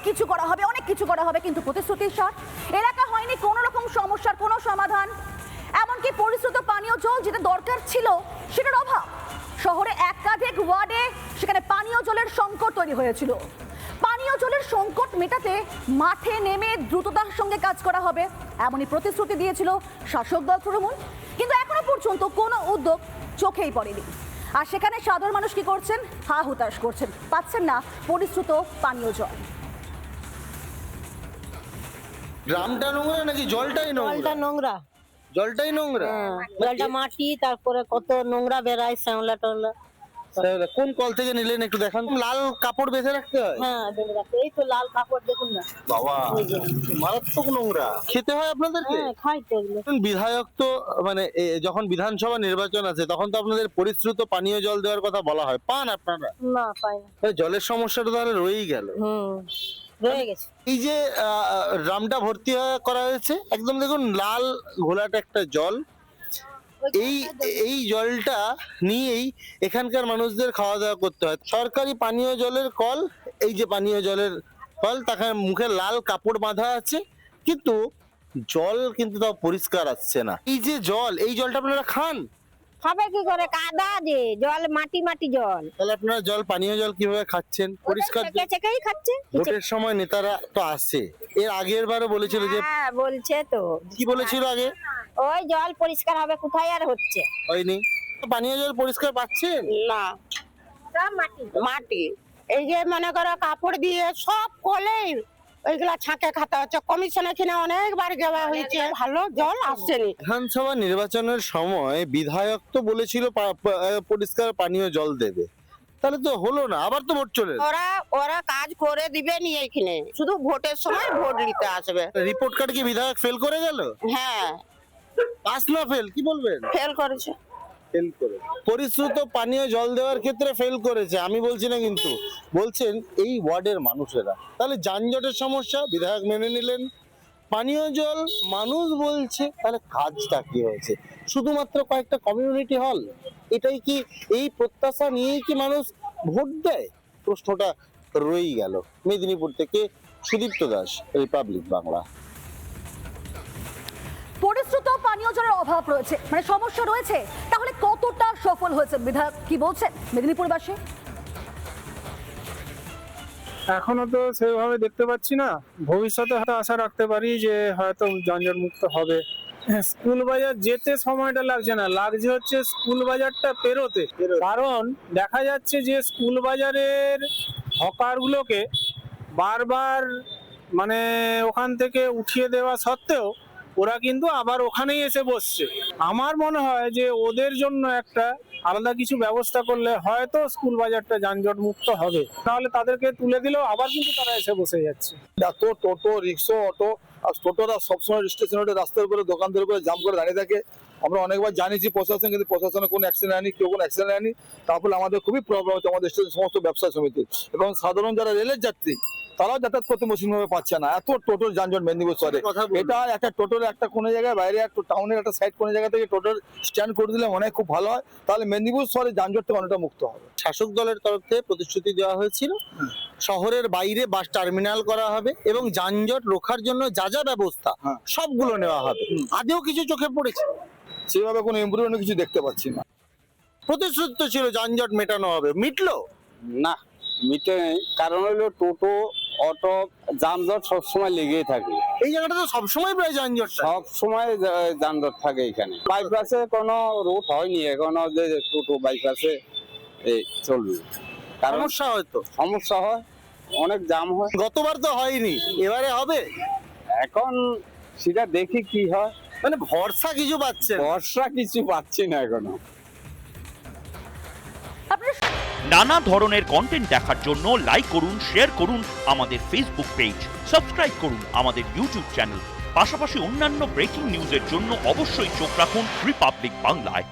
কিছু করা হবে, অনেক কিছু করা হবে, কিন্তু প্রতিশ্রুতির সার এলাকা হয়নি কোনো রকম সমস্যার কোনো সমাধান। এমনকি পরিশ্রুত পানীয় জল যেটা দরকার ছিল সেটার অভাব। শহরে একাধিক ওয়ার্ডে সেখানে পানীয় জলের সংকট তৈরি হয়েছিল। পানীয় জলের সংকট মেটাতে মাঠে নেমে দ্রুততার সঙ্গে কাজ করা হবে এমনই প্রতিশ্রুতি দিয়েছিল শাসক দল তৃণমূল, কিন্তু এখনো পর্যন্ত কোনো উদ্যোগ চোখেই পড়েনি। আর সেখানে সাধারণ মানুষ কি করছেন? হা হুতাশ করছেন, পাচ্ছেন না পরিশ্রুত পানীয় জল। গ্রামটা নোংরা নাকি জলটাই নোংরা? জলটা নোংরা, জলটাই নোংরা। জলটা মাটি, তারপরে কত নোংরা বেড়ায়, শ্যাওলা টলা। তাহলে কোন কল থেকে নিলেন একটু দেখান। লাল কাপড় বেঁধে রাখতে হয়? হ্যাঁ, বেঁধে রাখতে। এই তো লাল কাপড় দেখুন না। বাবা, এই যে। মারাত্মক নোংরা। খেতে হয় আপনাদেরকে? হ্যাঁ, খাই তো এগুলো। বিধায়ক তো মানে যখন বিধানসভা নির্বাচন আছে তখন তো আপনাদের পরিশ্রুত পানীয় জল দেওয়ার কথা বলা হয়, পান আপনারা? না, পাই না। তাহলে জলের সমস্যাটা তাহলে রয়েই গেল। রয়ে গেছে। এই যে ড্রামটা ভর্তি করা হয়েছে, একদম দেখুন লাল ঘোলাটে একটা জল। এই জলটা নিয়েই এখানকার মানুষদের খাওয়া দাওয়া করতে হয়। সরকারি পানীয় জলের কল, এই যে পানীয় জলের কল, তাকে মুখে লাল কাপড় বাঁধা আছে, কিন্তু জল কিন্তু তাও পরিষ্কার আসছে না। এই যে জল, এই জলটা আপনারা খান? খাবে কি করে? কাদা যে জল, মাটি মাটি জল। তাহলে আপনারা জল, পানীয় জল কিভাবে খাচ্ছেন? পরিষ্কার জল? চেকেই খাচ্ছে। ভোটের সময় নেতারা তো আসে, এর আগের বারও বলেছিল যে, হ্যাঁ, বলছে তো। কি বলেছিল আগে? ওই জল পরিষ্কার হবে, কোথায় আর হচ্ছে? হয়নি। পানীয় জল পরিষ্কার পাচ্ছেন? না, সব মাটি মাটি। এই যে মনে করো কাপড় দিয়ে সব কলেই ওইগুলা ছাঁকে খাতা হচ্ছে। কমিশনে কিনা অনেকবার যাওয়া হয়েছে, ভালো জল আসছেনি। বিধানসভা নির্বাচনের সময় বিধায়ক তো বলেছিল পরিষ্কার পানীয় জল দেবে, তাহলে তো হলো না, আবার তো ভোট চলে এলো। ওরা কাজ করে দিবে নি এখানে, শুধু ভোটের সময় ভোট নিতে আসবে। রিপোর্ট কার্ড কি বিধায়ক ফেল করে গেল? হ্যাঁ, পাস না ফেল কি বলবেন? ফেল করেছে। ফেল করে পরিশ্রুত পানীয় জল দেওয়ার ক্ষেত্রে ফেল করেছে, আমি বলছি না, কিন্তু বলছেন এই ওয়ার্ডের মানুষেরা। তাহলে যানজটের সমস্যা বিধায়ক মেনে নিলেন, পানীয় জল মানুষ বলছে, তাহলে কাজটা কি হয়েছে? শুধুমাত্র কয়েকটা কমিউনিটি হল, এটাই কি, এই প্রত্যাশা নিয়েই কি মানুষ ভোট দেয়? প্রশ্নটা রয়েই গেল। মেদিনীপুর থেকে সুদীপ্ত দাস, রিপাবলিক বাংলা। পরিশ্রুত পানীয় জলের অভাব রয়েছে, মানে সমস্যা রয়েছে, তাহলে কতটা সফল হয়েছে বিধায়ক, কি বলছেন মেদিনীপুরবাসী? এখনো তো সেভাবে দেখতে পাচ্ছি না। ভবিষ্যতে হয়তো আশা রাখতে পারি যে হয়তো যানজট মুক্ত হবে। স্কুল বাজার যেতে সময়টা লাগছে না, লাগছে হচ্ছে স্কুল বাজারটা পেরোতে। কারণ দেখা যাচ্ছে যে স্কুল বাজারের হকারগুলোকে বারবার মানে ওখান থেকে উঠিয়ে দেওয়া সত্ত্বেও ওরা কিন্তু আবার ওখানেই এসে বসছে। আমার মনে হয় যে ওদের জন্য একটা আলাদা কিছু ব্যবস্থা করলে হয়তো স্কুল বাজারটা যানজট মুক্ত হবে, তাহলে তাদেরকে তুলে দিলেও আবার কিন্তু তারা এসে বসে যাচ্ছে। এত টোটো, রিক্সা, অটো, আর টোটোরা সবসময় স্টেশনের রাস্তার উপরে, দোকানদের উপরে জাম করে দাঁড়িয়ে থাকে। আমরা অনেকবার জানিয়েছি প্রশাসন, কিন্তু প্রশাসনে কোনো অ্যাকশন নেয়নি, কেউ কোনো অ্যাকশন নেয়নি। তারপরে আমাদের খুবই প্রবলেম হচ্ছে আমাদের স্টেশন সমস্ত ব্যবসা সমিতি এবং সাধারণ যারা রেলের যাত্রী, তারাও যাতায়াত করতে মসৃণভাবে পাচ্ছে না। এত টোটোর যানজট মেদিনীপুর শহরে। এটা একটা টোটোর একটা কোনো জায়গায় বাইরে একটা টাউনের একটা সাইড কোনো জায়গা থেকে টোটোর স্ট্যান্ড করে দিলে অনেক খুব ভালো হয়, তাহলে মেদিনীপুর শহরে যানজট থেকে অনেকটা মুক্ত হবে। শাসক দলের তরফ থেকে প্রতিশ্রুতি দেওয়া হয়েছিল শহরের বাইরে বাস টার্মিনাল করা হবে এবং যানজট রোখার জন্য যা যা ব্যবস্থা সবগুলো নেওয়া হবে। আদেও কিছু চোখে পড়েছে? সেভাবে কোনো ইমপ্রুভমেন্ট কিছু দেখতে পাচ্ছি না। প্রতিশ্রুতি তো ছিল যানজট মেটানো হবে, মিটলো না, মিটে নেই। কারণ হলো টোটো, অটো, যানজট সবসময় লেগেই থাকে। এই জায়গাটা তো সবসময় প্রায় যানজট, সব সময় যানজট থাকে এখানে। বাইপাসে কোনো রুট হয়নি এখনো যে টোটো বাইপাসে চলবে, কারণ সমস্যা হয়তো সমস্যা হয়, অনেক জাম হয়। গতবার তো হয়নি, এবারে হবে। এখন সেটা দেখি কি হয়, মানে ভরসা কিছু পাচ্ছে না। বর্ষা কিছু পাচ্ছি না এখনো। নানা ধরনের কন্টেন্ট দেখার জন্য লাইক করুন, শেয়ার করুন আমাদের ফেসবুক পেজ, সাবস্ক্রাইব করুন আমাদের ইউটিউব চ্যানেল। পাশাপাশি অন্যান্য ব্রেকিং নিউজের জন্য অবশ্যই চোখ রাখুন রিপাবলিক বাংলায়।